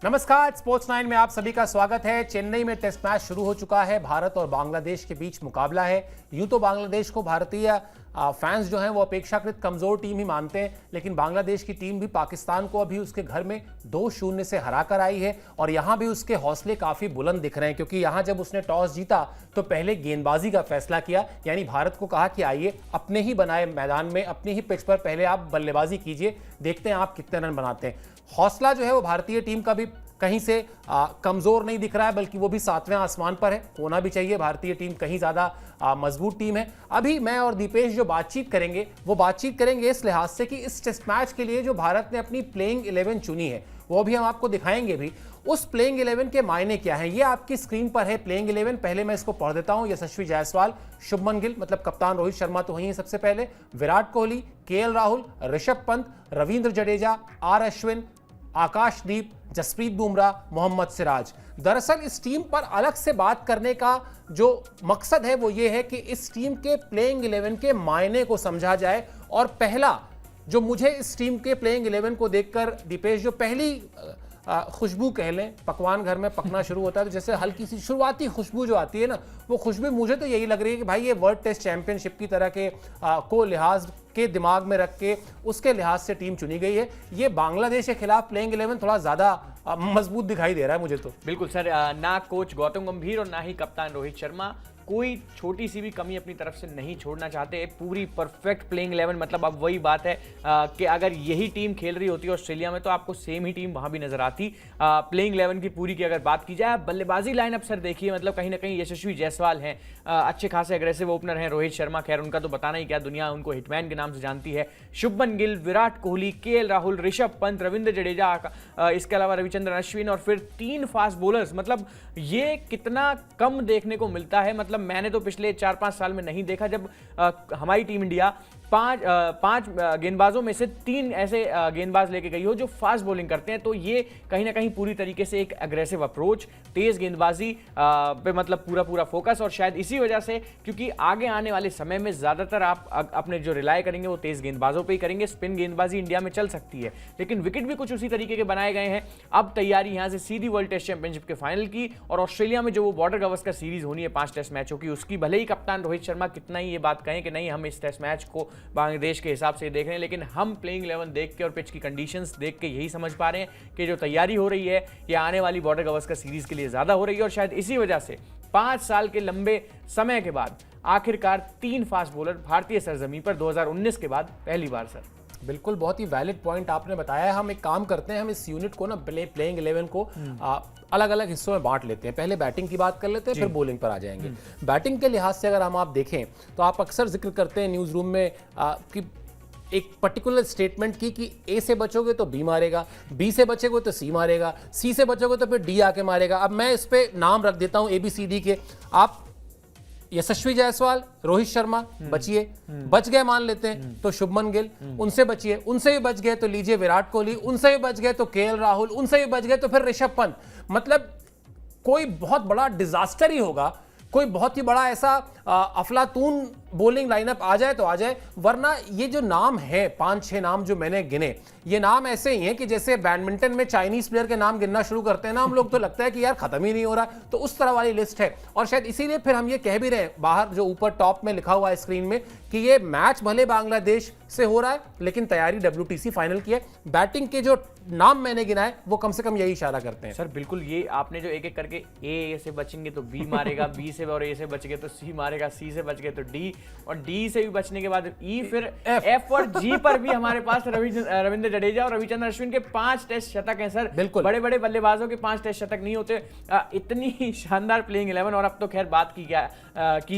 नमस्कार, स्पोर्ट्स 9 में आप सभी का स्वागत है। चेन्नई में टेस्ट मैच शुरू हो चुका है। भारत और बांग्लादेश के बीच मुकाबला है। यूं तो बांग्लादेश को भारतीय फैंस जो हैं वो अपेक्षाकृत कमजोर टीम ही मानते हैं, लेकिन बांग्लादेश की टीम भी पाकिस्तान को अभी उसके घर में 2-0 से हरा कर आई है और यहां भी उसके हौसले काफी बुलंद दिख रहे हैं, क्योंकि यहां जब उसने टॉस जीता तो पहले गेंदबाजी का फैसला किया, यानी भारत को कहा कि आइए अपने ही बनाए मैदान में, अपने ही पिच पर पहले आप बल्लेबाजी कीजिए, देखते हैं आप कितने रन बनाते हैं। हौसला जो है वो भारतीय टीम का भी कहीं से कमजोर नहीं दिख रहा है, बल्कि वो भी 7वें आसमान पर है। होना भी चाहिए, भारतीय टीम कहीं ज्यादा मजबूत टीम है। अभी मैं और दीपेश जो बातचीत करेंगे वो बातचीत करेंगे इस लिहाज से कि इस टेस्ट मैच के लिए जो भारत ने अपनी प्लेइंग 11 चुनी है वो भी हम आपको दिखाएंगे भी। उस प्लेइंग 11 के मायने क्या हैं, ये आपकी स्क्रीन पर है प्लेइंग 11। पहले मैं इसको पढ़ देता हूं। यशस्वी जायसवाल, शुभमन गिल मतलब कप्तान, रोहित शर्मा तो वही है सबसे पहले, विराट कोहली, केएल राहुल, ऋषभ पंत, रविंद्र जडेजा, आर अश्विन, आकाशदीप, जसप्रीत बुमराह, मोहम्मद सिराज। दरअसल इस टीम पर अलग से बात करने का जो मकसद है वो ये है कि इस टीम के प्लेइंग 11 के मायने को समझा जाए। और पहला जो मुझे इस टीम के प्लेइंग 11 को देखकर दीपेश जो पहली खुशबू कह लें, पकवान घर में पकना शुरू होता है तो जैसे हल्की सी शुरुआती खुशबू जो आती है ना, वो खुशबू मुझे तो यही लग रही है कि भाई ये वर्ल्ड टेस्ट चैंपियनशिप की तरह के को लिहाज के दिमाग में रख के उसके लिहाज से टीम चुनी गई है। ये बांग्लादेश के खिलाफ प्लेइंग 11 थोड़ा ज्यादा मजबूत दिखाई दे रहा है मुझे तो। बिल्कुल सर, ना कोच गौतम गंभीर और ना ही कप्तान रोहित शर्मा कोई छोटी सी भी कमी अपनी तरफ से नहीं छोड़ना चाहते। पूरी परफेक्ट प्लेइंग 11, मतलब अब वही बात है कि अगर यही टीम खेल रही होती है ऑस्ट्रेलिया में तो आपको सेम ही टीम वहां भी नजर आती। प्लेइंग 11 की पूरी की अगर बात की जाए, बल्लेबाजी लाइनअप सर देखिए, मतलब कहीं ना कहीं यशस्वी जायसवाल हैं, अच्छे खासे अग्रेसिव ओपनर हैं। रोहित शर्मा, खैर उनका तो बताना ही क्या, दुनिया उनको हिटमैन के नाम से जानती है। शुभमन गिल, विराट कोहली, केएल राहुल, ऋषभ पंत, रविंद्र जडेजा, इसके अलावा रविचंद्रन अश्विन और फिर 3 फास्ट बॉलर्स। मतलब ये कितना कम देखने को मिलता है। मतलब मैंने तो पिछले 4-5 साल में नहीं देखा जब हमारी टीम इंडिया पांच गेंदबाजों में से 3 ऐसे गेंदबाज लेके गई हो जो फास्ट बॉलिंग करते हैं। तो ये कहीं ना कहीं पूरी तरीके से एक अग्रेसिव अप्रोच, तेज गेंदबाजी पे मतलब पूरा फोकस, और शायद इसी वजह से, क्योंकि आगे आने वाले समय में ज्यादातर आप अपने जो रिलाय करेंगे वो तेज गेंदबाजों पे ही करेंगे। स्पिन गेंदबाजी इंडिया में चल सकती है, लेकिन विकेट भी कुछ उसी तरीके के बनाए गए हैं। अब तैयारी यहां से सीधी वर्ल्ड टेस्ट चैंपियनशिप के फाइनल की, और ऑस्ट्रेलिया में जो वो बॉर्डर गावस्कर सीरीज होनी है 5 टेस्ट मैचों की, उसकी। भले ही कप्तान रोहित शर्मा कितना ही ये बात कहें कि नहीं हम इस टेस्ट मैच को बांग्लादेश के हिसाब से देख रहे हैं, लेकिन हम प्लेइंग 11 देख के और पिच की कंडीशंस देख के यही समझ पा रहे हैं कि जो तैयारी हो रही है ये आने वाली बॉर्डर गावस्कर सीरीज के लिए ज्यादा हो रही है। और शायद इसी वजह से 5 साल के लंबे समय के बाद आखिरकार 3 फास्ट बॉलर भारतीय सरजमीन पर 2019 के बाद पहली बार। सर बिल्कुल, बहुत ही वैलिड पॉइंट आपने बताया। हम एक काम करते हैं, हम इस यूनिट को ना प्लेइंग 11 को अलग अलग हिस्सों में बांट लेते हैं। पहले बैटिंग की बात कर लेते हैं, फिर बॉलिंग पर आ जाएंगे। बैटिंग के लिहाज से अगर हम आप देखें तो आप अक्सर जिक्र करते हैं न्यूज रूम में कि एक पर्टिकुलर स्टेटमेंट की कि ए से बचोगे तो बी मारेगा, बी से बचोगे तो सी मारेगा, सी से बचोगे तो फिर डी आके मारेगा। अब मैं इस पे नाम रख देता हूं ABCD के। आप यशस्वी जायसवाल, रोहित शर्मा बचिए, बच गए मान लेते हैं तो शुभमन गिल, उनसे बचिए, उनसे भी बच गए तो लीजिए विराट कोहली, उनसे भी बच गए तो केएल राहुल, उनसे भी बच गए तो फिर ऋषभ पंत। मतलब कोई बहुत बड़ा डिजास्टर ही होगा, कोई बहुत ही बड़ा ऐसा अफलातून बॉलिंग लाइनअप आ जाए तो आ जाए, वरना ये जो नाम है 5-6 नाम जो मैंने गिने, ये नाम ऐसे ही हैं कि जैसे बैडमिंटन में चाइनीज प्लेयर के नाम गिनना शुरू करते हैं ना हम लोग, तो लगता है कि यार खत्म ही नहीं हो रहा। तो उस तरह वाली लिस्ट है, और शायद इसीलिए फिर हम ये कह भी रहे हैं बाहर जो ऊपर टॉप में लिखा हुआ है स्क्रीन में कि ये मैच भले बांग्लादेश से हो रहा है लेकिन तैयारी WTC फाइनल की है। बैटिंग के जो नाम मैंने गिनाए वो कम से कम यही इशारा करते हैं। सर बिल्कुल, ये आपने जो एक-एक करके ए से बचेंगे तो बी मारेगा, बी से और ए से बच गए तो सी मारेगा, सी से बच गए तो डी, और डी से भी बचने के बाद ई, फिर एफ और जी पर भी हमारे पास रविंद्र जडेजा और रविचंद्रन अश्विन के 5 टेस्ट शतक हैं। सर बिल्कुल, बड़े बड़े बल्लेबाजों के 5 टेस्ट शतक नहीं होते। इतनी शानदार प्लेइंग 11। और अब तो खैर बात की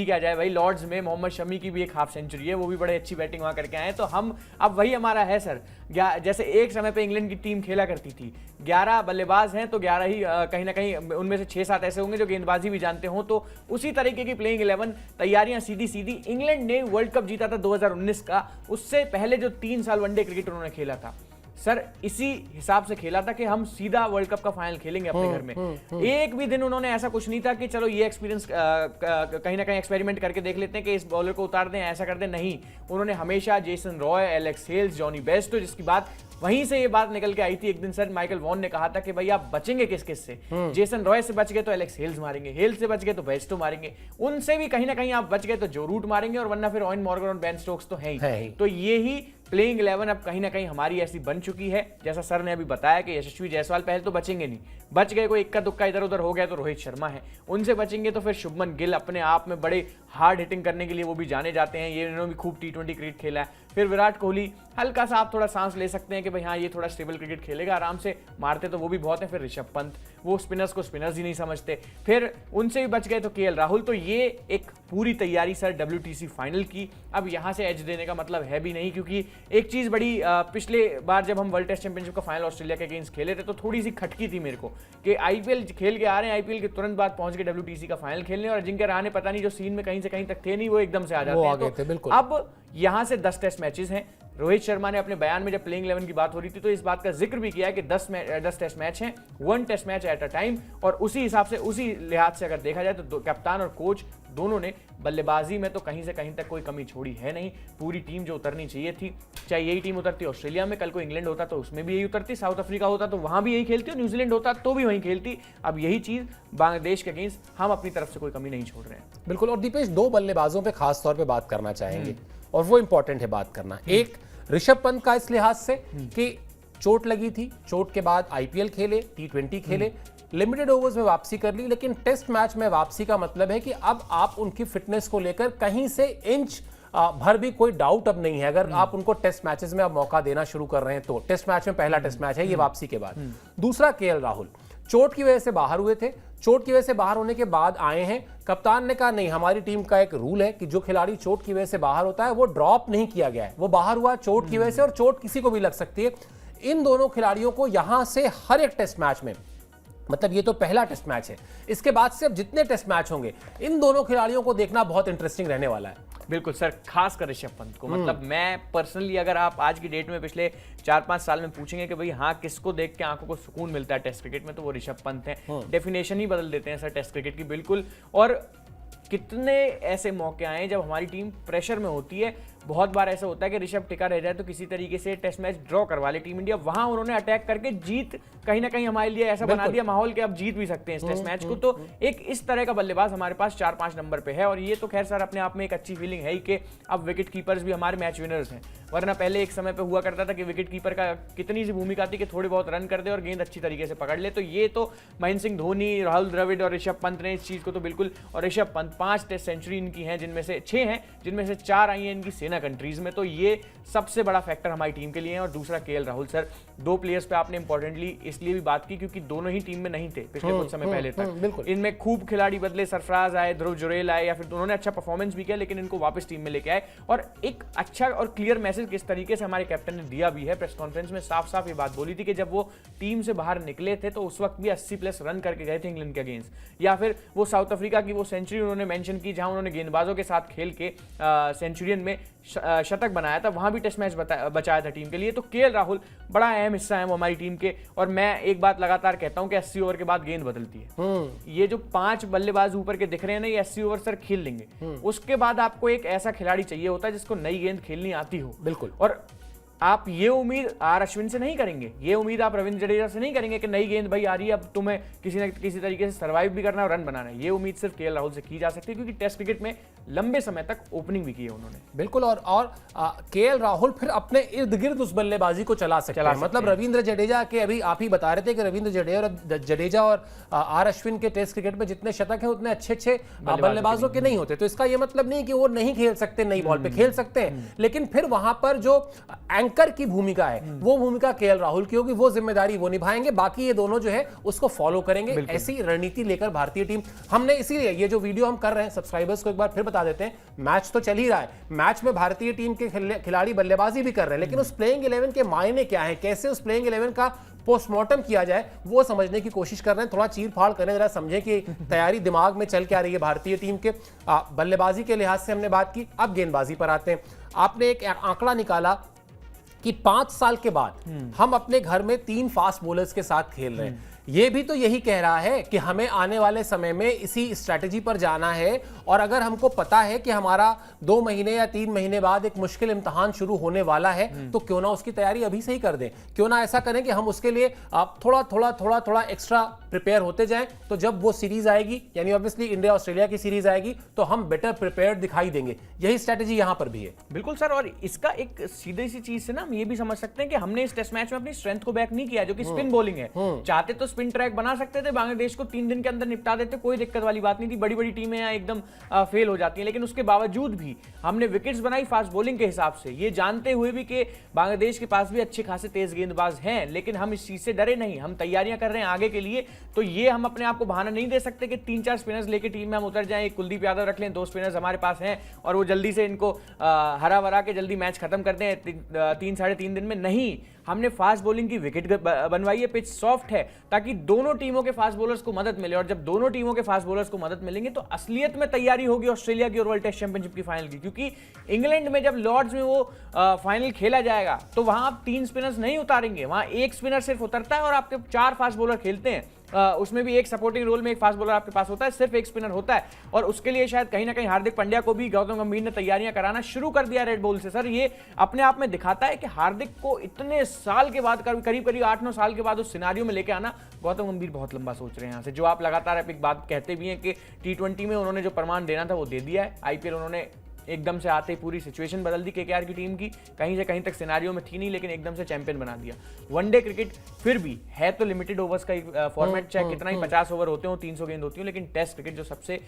क्या जाए भाई, लॉर्ड्स में मोहम्मद शमी की भी एक हाफ सेंचुरी है, वो भी बड़े अच्छी बैटिंग वहां करके आए। तो हम अब वही हमारा है सर, जैसे एक समय पे इंग्लैंड की टीम खेला करती थी, 11 बल्लेबाज हैं तो 11 ही कहीं ना कहीं उनमें से 6-7 ऐसे होंगे जो गेंदबाजी भी जानते हो। तो उसी तरीके की प्लेइंग 11 तैयारियां सीधी। इंग्लैंड ने वर्ल्ड कप जीता था 2019 का, उससे पहले जो 3 साल वनडे क्रिकेट उन्होंने खेला था, सर इसी हिसाब से खेला था कि हम सीधा वर्ल्ड कप का फाइनल खेलेंगे अपने घर में। एक भी दिन उन्होंने ऐसा कुछ नहीं था कि चलो ये एक्सपीरियंस कहीं ना कहीं एक्सपेरिमेंट करके देख लेते हैं कि इस बॉलर को उतार दें, ऐसा कर दें। नहीं, उन्होंने हमेशा Jason Roy, Alex Hales, Jonny Bairstow, जिसकी बात वहीं से ये बात निकल के आई थी एक दिन सर माइकल वॉन ने कहा था कि भाई आप बचेंगे किस किस से, जेसन रॉय से बच गए तो एलेक्स हेल्स मारेंगे, हेल्स से बच गए तो बेस्टो मारेंगे, उनसे भी कहीं ना कहीं आप बच गए तो जो रूट मारेंगे, और वरना फिर ऑयन मॉर्गन और बेन स्टोक्स तो है ही। तो ये ही प्लेइंग 11 अब कहीं ना कहीं हमारी ऐसी बन चुकी है। जैसा सर ने अभी बताया कि यशस्वी जायसवाल पहले तो बचेंगे नहीं, बच गए कोई इक्का दुक्का इधर उधर हो गया तो रोहित शर्मा है, उनसे बचेंगे तो फिर शुभमन गिल अपने आप में बड़े हार्ड हिटिंग करने के लिए वो भी जाने जाते हैं, ये इन्होंने भी खूब T20 क्रिकेट खेला है। फिर विराट कोहली, हल्का सा आप थोड़ा सांस ले सकते हैं कि भाई हाँ ये थोड़ा स्टेबल क्रिकेट खेलेगा, आराम से मारते तो वो भी बहुत है। फिर ऋषभ पंत, वो स्पिनर्स को स्पिनर्स ही नहीं समझते, फिर उनसे भी बच गए तो KL राहुल। तो ये एक पूरी तैयारी सर WTC फाइनल की। अब यहाँ से एज देने का मतलब है भी नहीं, क्योंकि एक चीज बड़ी पिछले बार जब हम वर्ल्ड टेस्ट चैंपियनशिप का फाइनल ऑस्ट्रेलिया के अगेंस्ट खेले थे तो थोड़ी सी खटकी थी मेरे को कि IPL खेल के आ रहे हैं, IPL के तुरंत बाद पहुंच गए WTC का फाइनल खेलने, और अजिंक्य रहाणे पता नहीं जो सीन में कहीं से कहीं तक थे नहीं, वो एकदम से आ जाते हैं। तो अब यहां से 10 टेस्ट मैचेस हैं। रोहित शर्मा ने अपने बयान में जब प्लेइंग 11 की बात हो रही थी तो इस बात का जिक्र भी किया कि 10 टेस्ट मैच हैं, 1 test match at a time, और उसी हिसाब से उसी लिहाज से अगर देखा जाए तो कप्तान और कोच दोनों ने बल्लेबाजी में तो कहीं से कहीं तक कोई कमी छोड़ी है नहीं। पूरी टीम जो उतरनी चाहिए थी, चाहे यही टीम उतरती ऑस्ट्रेलिया में, कल को इंग्लैंड होता तो उसमें भी यही उतरती, साउथ अफ्रीका होता तो वहां भी यही खेलती, और न्यूजीलैंड होता तो भी वहीं खेलती। अब यही चीज बांग्लादेश के अगेंस्ट हम अपनी तरफ से कोई कमी नहीं छोड़ रहे हैं। बिल्कुल। और दीपेश, 2 बल्लेबाजों पे खास तौर पे बात करना चाहेंगे, और वो इंपॉर्टेंट है बात करना। एक ऋषभ पंत का इस लिहाज से कि चोट लगी थी, चोट के बाद IPL खेले, T20 खेले, लिमिटेड ओवर्स में वापसी कर ली, लेकिन टेस्ट मैच में वापसी का मतलब है कि अब आप उनकी फिटनेस को लेकर कहीं से इंच भर भी कोई डाउट अब नहीं है। अगर आप उनको टेस्ट मैचेस में अब मौका देना शुरू कर रहे हैं तो टेस्ट मैच में पहला टेस्ट मैच है ये वापसी के बाद। दूसरा, KL राहुल चोट की वजह से बाहर हुए थे, चोट की वजह से बाहर होने के बाद आए हैं। कप्तान ने कहा नहीं, हमारी टीम का एक रूल है कि जो खिलाड़ी चोट की वजह से बाहर होता है वो ड्रॉप नहीं किया गया है, वो बाहर हुआ चोट की वजह से, और चोट किसी को भी लग सकती है। इन दोनों खिलाड़ियों को यहां से हर एक टेस्ट मैच में, मतलब ये तो पहला टेस्ट मैच है, इसके बाद से अब जितने टेस्ट मैच होंगे इन दोनों खिलाड़ियों को देखना बहुत इंटरेस्टिंग रहने वाला है। बिल्कुल सर, खासकर ऋषभ पंत को, मतलब मैं पर्सनली अगर आप आज की डेट में पिछले 4-5 साल में पूछेंगे कि भाई हाँ किसको देख के आंखों को सुकून मिलता है टेस्ट क्रिकेट में, तो वो ऋषभ पंत हैं। डेफिनेशन ही बदल देते हैं सर टेस्ट क्रिकेट की, बिल्कुल। और कितने ऐसे मौके आए जब हमारी टीम प्रेशर में होती है, बहुत बार ऐसा होता है कि ऋषभ टिका रह जाए तो किसी तरीके से टेस्ट मैच ड्रॉ करवा ले टीम इंडिया, वहां उन्होंने अटैक करके जीत कहीं ना कहीं हमारे लिए ऐसा बना दिया माहौल कि अब जीत भी सकते हैं इस टेस्ट मैच को। तो एक इस तरह का बल्लेबाज हमारे पास 4-5 नंबर पे है, और ये तो खैर सर अपने आप में एक अच्छी फीलिंग है ही कि अब विकेट कीपर्स भी हमारे मैच विनर्स हैं। वरना पहले एक समय पे हुआ करता था कि विकेट कीपर का कितनी सी भूमिका थी कि थोड़े बहुत रन कर दे और गेंद अच्छी तरीके से पकड़ ले। तो ये तो महेंद्र सिंह धोनी, राहुल द्रविड़ और ऋषभ पंत ने इस चीज को तो बिल्कुल, और ऋषभ पंत 5 टेस्ट सेंचुरी इनकी हैं, जिनमें से 6 हैं, जिनमें से 4 आई हैं इनकी सेना कंट्रीज में। तो ये सबसे बड़ा फैक्टर हमारी टीम के लिए है। और दूसरा KL राहुल सर, 2 प्लेयर्स पे आपने इंपॉर्टेंटली इसलिए भी बात की क्योंकि दोनों ही टीम में नहीं थे पिछले कुछ समय पहले तक। इनमें खूब खिलाड़ी बदले, सरफराज आए, ध्रुव जुरेल आए, या फिर उन्होंने अच्छा परफॉर्मेंस भी किया लेकिन इनको वापस टीम में लेके आए। और एक अच्छा और क्लियर मैसेज किस तरीके से हमारे कैप्टन ने दिया भी है, प्रेस कॉन्फ्रेंस में साफ साफ ये बात बोली थी कि जब वो टीम से बाहर निकले थे तो उस वक्त भी 80+ रन करके गए थे इंग्लैंड के अगेंस्ट, या फिर वो साउथ अफ्रीका की वो सेंचुरी उन्होंने मेंशन की जहां उन्होंने गेंदबाजों के साथ खेल के सेंचुरियन में शतक बनाया था, वहां भी टेस्ट मैच बचाया था टीम के लिए। तो KL राहुल बड़ा अहम हिस्सा है वो हमारी टीम के। और मैं एक बात लगातार कहता हूं कि 80 ओवर के बाद गेंद बदलती है। ये जो 5 बल्लेबाज ऊपर के दिख रहे हैं ना, ये 80 ओवर सर खेल लेंगे, उसके बाद आपको एक ऐसा खिलाड़ी चाहिए होता है जिसको नई गेंद खेलनी आती हो। बिल्कुल। और आप ये उम्मीद आर अश्विन से नहीं करेंगे, ये उम्मीद आप रविंद्र जडेजा से नहीं करेंगे कि नई गेंद भाई आ रही है, अब तुम्हें किसी न किसी तरीके से सर्वाइव भी करना है और रन बनाना है। ये उम्मीद सिर्फ KL राहुल से की जा सकती है क्योंकि टेस्ट क्रिकेट में लंबे समय तक ओपनिंग भी की है उन्होंने। बिल्कुल। और KL राहुल फिर अपने इर्द गिर्द उस बल्लेबाजी को चला सकते हैं। मतलब रविंद्र जडेजा के, अभी आप ही बता रहे थे कि रविंद्र जडेजा और आर अश्विन के टेस्ट क्रिकेट में जितने शतक हैं उतने अच्छे बल्लेबाजों के नहीं होते। तो इसका यह मतलब नहीं कि वो नहीं खेल सकते, नई बॉल पे खेल सकते हैं, लेकिन फिर वहां पर जो एंकर की भूमिका है वो भूमिका KL राहुल की होगी, वो जिम्मेदारी वो निभाएंगे, बाकी ये दोनों जो है उसको फॉलो करेंगे। ऐसी रणनीति लेकर भारतीय टीम, हमने इसीलिए ये जो वीडियो हम कर रहे हैं सब्सक्राइबर्स को एक बार फिर बता देते हैं, मैच तो चल ही रहा है, मैच में भारतीय टीम के खिलाड़ी बल्लेबाजी भी कर रहे हैं, लेकिन उस प्लेइंग 11 के मायने क्या है, कैसे उस प्लेइंग 11 का पोस्टमार्टम किया जाए, वो समझने की कोशिश कर रहे हैं। थोड़ा चीर फाड़ करें, जरा समझें कि तैयारी दिमाग में चल क्या रही है भारतीय टीम के। बल्लेबाजी के लिहाज से हमने बात की, अब गेंदबाजी पर आते हैं। आपने एक आंकड़ा निकाला कि कि 5 साल के बाद हम अपने घर में 3 फास्ट बॉलर्स के साथ खेल रहे हैं। ये भी तो यही कह रहा है कि हमें आने वाले समय में इसी स्ट्रैटेजी पर जाना है, और अगर हमको पता है कि हमारा 2 महीने या 3 महीने बाद एक मुश्किल इम्तिहान शुरू होने वाला है, तो क्यों ना उसकी तैयारी अभी से ही कर दें। क्यों ना ऐसा करें कि हम उसके लिए थोड़ा एक्स्ट्रा प्रिपेयर होते जाएं, तो जब वो सीरीज आएगी, यानी ऑब्वियसली इंडिया ऑस्ट्रेलिया की सीरीज आएगी, तो हम बेटर प्रिपेयर्ड दिखाई देंगे। यही स्ट्रैटेजी यहां पर भी है। बिल्कुल सर, और इसका एक सीधी सी चीज से ना हम ये भी समझ सकते हैं कि हमने इस टेस्ट मैच में अपनी स्ट्रेंथ को बैक नहीं किया, जो कि स्पिन बॉलिंग है। चाहते तो स्पिन ट्रैक बना सकते थे, बांग्लादेश को 3 दिन के अंदर निपटा देते, कोई दिक्कत वाली बात नहीं थी। बड़ी बड़ी टीमें यहाँ एकदम फेल हो जाती हैं, लेकिन उसके बावजूद भी हमने विकेट्स बनाई फास्ट बॉलिंग के हिसाब से, ये जानते हुए भी कि बांग्लादेश के पास भी अच्छे खासे तेज गेंदबाज हैं, लेकिन हम इस चीज से डरे नहीं, हम तैयारियां कर रहे हैं आगे के लिए। तो ये हम अपने आप को बहाना नहीं दे सकते कि 3-4 स्पिनर्स लेके टीम में हम उतर जाएं, कुलदीप यादव रख लें, 2 स्पिनर्स हमारे पास हैं और वो जल्दी से इनको हरा भरा के जल्दी मैच खत्म कर दें 3-3.5 दिन में। नहीं, हमने फास्ट बॉलिंग की विकेट बनवाई है, पिच सॉफ्ट है, ताकि दोनों टीमों के फास्ट बॉलर्स को मदद मिले, और जब दोनों टीमों के फास्ट बॉलर्स को मदद मिलेंगे तो असलियत में तैयारी होगी ऑस्ट्रेलिया की और वर्ल्ड टेस्ट चैंपियनशिप की फाइनल की। क्योंकि इंग्लैंड में जब लॉर्ड्स में वो फाइनल खेला जाएगा तो वहां आप 3 स्पिनर्स नहीं उतारेंगे, वहां 1 स्पिनर सिर्फ उतरता है और आपके 4 फास्ट बॉलर खेलते हैं। उसमें भी एक सपोर्टिंग रोल में एक फास्ट बॉलर आपके पास होता है, सिर्फ 1 स्पिनर होता है, और उसके लिए शायद कहीं ना कहीं हार्दिक पांड्या को भी गौतम गंभीर ने तैयारियां कराना शुरू कर दिया रेड बॉल से। सर, ये अपने आप में दिखाता है कि हार्दिक को इतने साल के बाद, करीब 8-9 साल के बाद उस सिनारियो में लेके आना, गौतम गंभीर बहुत लंबा सोच रहे हैं यहाँ से। जो आप लगातार एक बात कहते भी हैं कि T20 में उन्होंने जो प्रमाण देना था वो दे दिया है। IPL उन्होंने एकदम से आते ही पूरी सिचुएशन बदल दी KKR की टीम की, कहीं से कहीं तक सिनेरियो में थी नहीं, लेकिन एकदम से चैंपियन बना दिया। वनडे क्रिकेट फिर भी है तो लिमिटेड ओवर्स का एक फॉर्मेट, चाहे कितना ही 50 ओवर होते हो, 300 गेंद होती हो, लेकिन टेस्ट क्रिकेट जो सबसे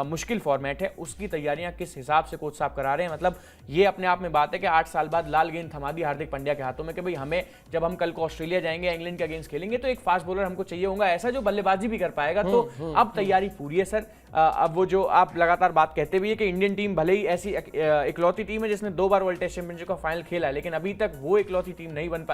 मुश्किल फॉर्मेट है, उसकी तैयारियां किस हिसाब से कोच साहब करा रहे हैं। मतलब ये अपने आप में बात है कि 8 साल बाद लाल गेंद थमा दी हार्दिक पांड्या के हाथों में कि भाई हमें, जब हम कल को ऑस्ट्रेलिया जाएंगे, इंग्लैंड के अगेंस्ट खेलेंगे, तो एक फास्ट बॉलर हमको चाहिए होगा, ऐसा जो बल्लेबाजी भी कर पाएगा। तो अब तैयारी पूरी है सर। अब वो जो आप लगातार बात कहते भी है कि इंडियन टीम भले ही ऐसी इकलौती टीम है जिसने 2 बार वर्ल्ड टेस्ट चैंपियनशिप का फाइनल खेला है, लेकिन अभी तक वो इकलौती टीम नहीं बन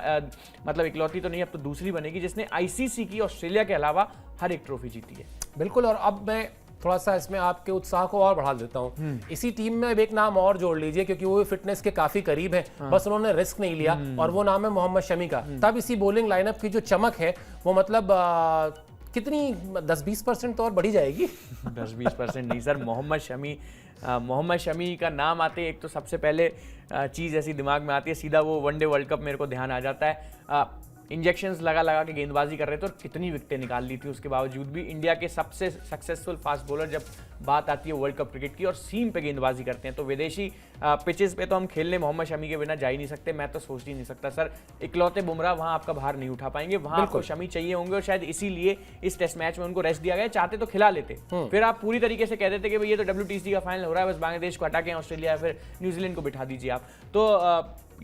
मतलब इकलौती तो नहीं, अब तो दूसरी बनेगी जिसने ICC की ऑस्ट्रेलिया के अलावा हर एक ट्रॉफी जीती है। बिल्कुल, और अब मैं थोड़ा सा इसमें आपके उत्साह को और बढ़ा देता हूँ। इसी टीम में अब एक नाम और जोड़ लीजिए, क्योंकि वो फिटनेस के काफी करीब है, बस उन्होंने रिस्क नहीं लिया, और वो नाम है मोहम्मद शमी का। तब इसी बॉलिंग लाइनअप की जो चमक है वो मतलब कितनी 10-20% तो और बढ़ी जाएगी। 10-20% नहीं सर, मोहम्मद शमी का नाम आते एक तो सबसे पहले चीज़ ऐसी दिमाग में आती है, सीधा वो वनडे वर्ल्ड कप मेरे को ध्यान आ जाता है। इंजेक्शंस लगा के गेंदबाजी कर रहे थे और कितनी विकेटें निकाल ली थी, उसके बावजूद भी इंडिया के सबसे सक्सेसफुल फास्ट बॉलर जब बात आती है वर्ल्ड कप क्रिकेट की और सीम पे गेंदबाजी करते हैं, तो विदेशी पिचेस पे तो हम खेलने मोहम्मद शमी के बिना जा ही नहीं सकते। मैं तो सोच ही नहीं सकता सर, इकलौते बुमराह वहां आपका भार नहीं उठा पाएंगे, वहां आपको शमी चाहिए होंगे, और शायद इसीलिए इस टेस्ट मैच में उनको रेस्ट दिया गया। चाहते तो खिला लेते, फिर आप पूरी तरीके से कह देते कि भाई ये तो WTC का फाइनल हो रहा है, बस बांग्लादेश को हटा के ऑस्ट्रेलिया या फिर न्यूजीलैंड को बिठा दीजिए आप। तो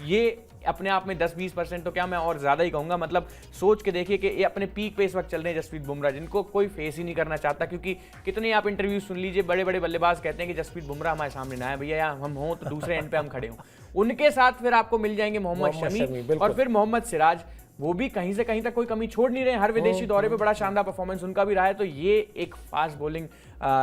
ये अपने आप में 10-20% तो क्या मैं और ज्यादा ही कहूंगा। मतलब सोच के देखिए कि ये अपने पीक पे इस वक्त चल रहे हैं जसप्रीत बुमराह, जिनको कोई फेस ही नहीं करना चाहता, क्योंकि कितने आप इंटरव्यू सुन लीजिए, बड़े बड़े बल्लेबाज कहते हैं कि जसप्रीत बुमराह हमारे सामने ना है भैया, हम हों तो दूसरे एंड पे हम खड़े हों। उनके साथ फिर आपको मिल जाएंगे मोहम्मद शमी और फिर मोहम्मद सिराज, वो भी कहीं से कहीं तक कोई कमी छोड़ नहीं रहे, हर विदेशी दौरे पे बड़ा शानदार परफॉर्मेंस उनका भी रहा है। तो ये एक फास्ट बॉलिंग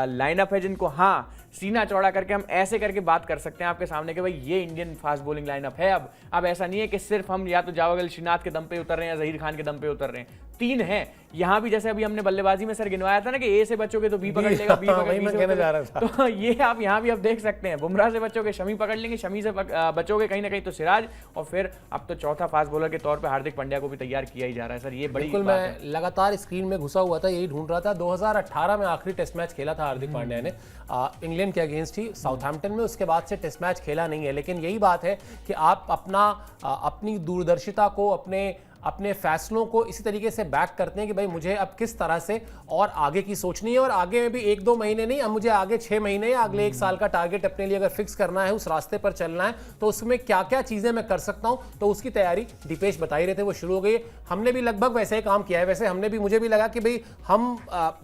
लाइनअप है जिनको हाँ सीना चौड़ा करके हम ऐसे करके बात कर सकते हैं आपके सामने कि भाई ये इंडियन फास्ट बॉलिंग लाइनअप है। अब ऐसा नहीं है कि सिर्फ हम या तो जावगल श्रीनाथ के दम पे उतर रहे हैं या जहीर खान के दम पे उतर रहे हैं, 3 हैं यहाँ भी। जैसे अभी हमने बल्लेबाजी में सर गिनवाया था ना कि ए से बचोगे तो बी पकड़ लेगा, बी पकड़, तो ये आप यहाँ भी अब देख सकते हैं, बुमराह से बचोगे शमी पकड़ लेंगे, शमी से बचोगे कहीं ना कहीं तो सिराज, और फिर अब तो चौथा फास्ट बॉलर के तौर पर हार्दिक पांड्या को भी तैयार किया ही जा रहा है सर। ये बड़ी बात है। मैं लगातार स्क्रीन में घुसा हुआ था, यही ढूंढ रहा था। 2018 में आखिरी टेस्ट मैच खेला था हार्दिक पांड्या ने इंग्लैंड के अगेंस्ट ही साउथहैम्पटन में, उसके बाद से टेस्ट मैच खेला नहीं है। लेकिन यही बात है कि आप अपनी दूरदर्शिता को, अपने फैसलों को इसी तरीके से बैक करते हैं कि भाई मुझे अब किस तरह से और आगे की सोचनी है, और आगे में भी 1-2 महीने नहीं, अब मुझे आगे 6 महीने या अगले 1 साल का टारगेट अपने लिए अगर फिक्स करना है, उस रास्ते पर चलना है, तो उसमें क्या क्या चीजें मैं कर सकता हूं, तो उसकी तैयारी दीपेश बता ही रहे थे, वो शुरू हो गई। हमने भी लगभग वैसे ही काम किया है। वैसे मुझे भी लगा कि भाई हम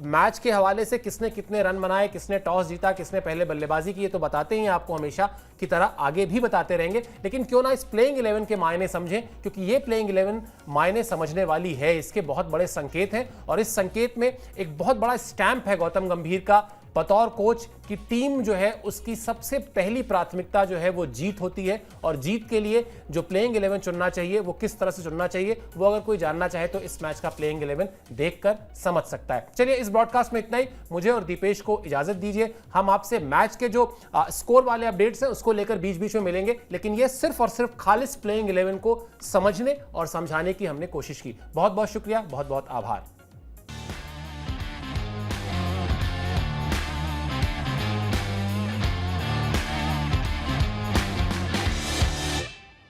मैच के हवाले से किसने कितने रन बनाए, किसने टॉस जीता, किसने पहले बल्लेबाजी की, तो बताते ही आपको हमेशा की तरह आगे भी बताते रहेंगे। लेकिन क्यों ना इस प्लेइंग 11 के मायने समझें, क्योंकि ये प्लेइंग 11 मायने समझने वाली है, इसके बहुत बड़े संकेत हैं, और इस संकेत में एक बहुत बड़ा स्टैंप है गौतम गंभीर का बतौर कोच कि टीम जो है उसकी सबसे पहली प्राथमिकता जो है वो जीत होती है, और जीत के लिए जो प्लेइंग 11 चुनना चाहिए वो किस तरह से चुनना चाहिए वो अगर कोई जानना चाहे तो इस मैच का प्लेइंग 11 देखकर समझ सकता है। चलिए इस ब्रॉडकास्ट में इतना ही, मुझे और दीपेश को इजाजत दीजिए। हम आपसे मैच के जो स्कोर वाले अपडेट्स हैं उसको लेकर बीच बीच में मिलेंगे, लेकिन ये सिर्फ और सिर्फ खालिस प्लेइंग 11 को समझने और समझाने की हमने कोशिश की। बहुत बहुत शुक्रिया, बहुत बहुत आभार।